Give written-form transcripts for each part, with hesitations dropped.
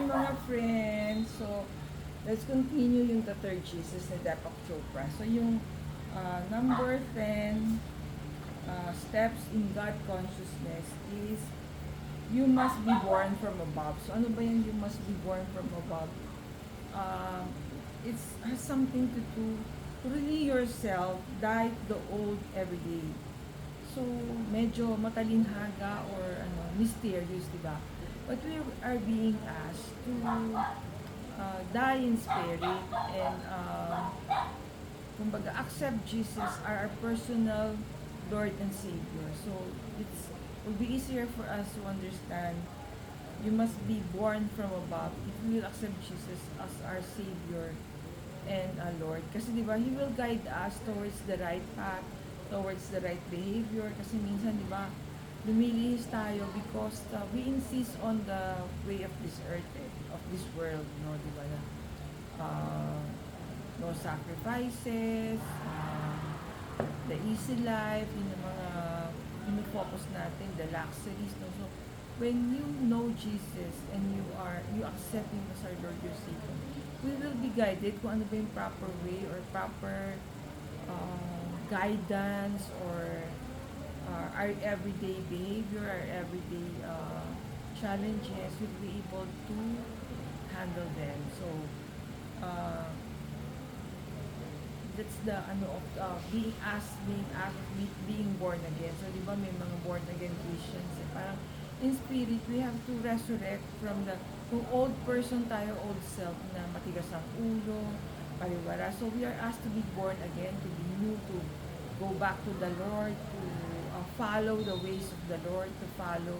mga friends. So, let's continue yung The Third Jesus ni Deepak Chopra. So, yung number 10 steps in God consciousness is you must be born from above. So, ano ba yung you must be born from above? It has something to do to really yourself, die to the old every day. So, medyo matalinhaga or mysterious, di ba? But we are being asked to die in spirit and kumbaga accept Jesus as our personal Lord and Savior. So, it will be easier for us to understand you must be born from above if we will accept Jesus as our Savior and our Lord. Kasi di ba, He will guide us towards the right path, towards the right behavior. Kasi minsan, di ba, lumilihis tayo because we insist on the way of this earth, of this world, no, di ba, no sacrifices, the easy life, yun yung mga focus natin, the luxuries, no? So, when you know Jesus and you accept Him as our Lord, your Savior, we will be guided kung ano ba yung proper way or proper guidance or our everyday behavior, our everyday challenges, we'll be able to handle them. So, that's the being born again. So, di ba may mga born again Christians, parang in spirit, we have to resurrect from kung old person tayo, old self na matigas ang ulo, pariwara. So, we are asked to be born again, to be new, to go back to the Lord, to follow the ways of the Lord, to follow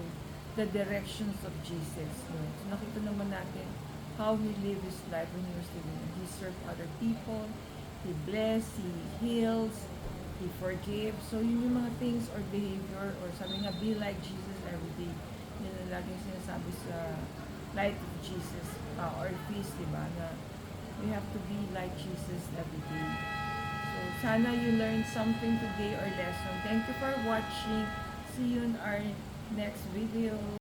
the directions of Jesus. So, nakita naman natin how He lived His life when He was living. He served other people, He blessed, He heals, He forgives. So, yun yung mga things or behavior, or sabi nga, be like Jesus every day. Yun ang laging sinasabi sa Light of Jesus or feast, diba? Na we have to be like Jesus every day. So, sana you learned something today or lesson. Thank you for watching. See you in our next video.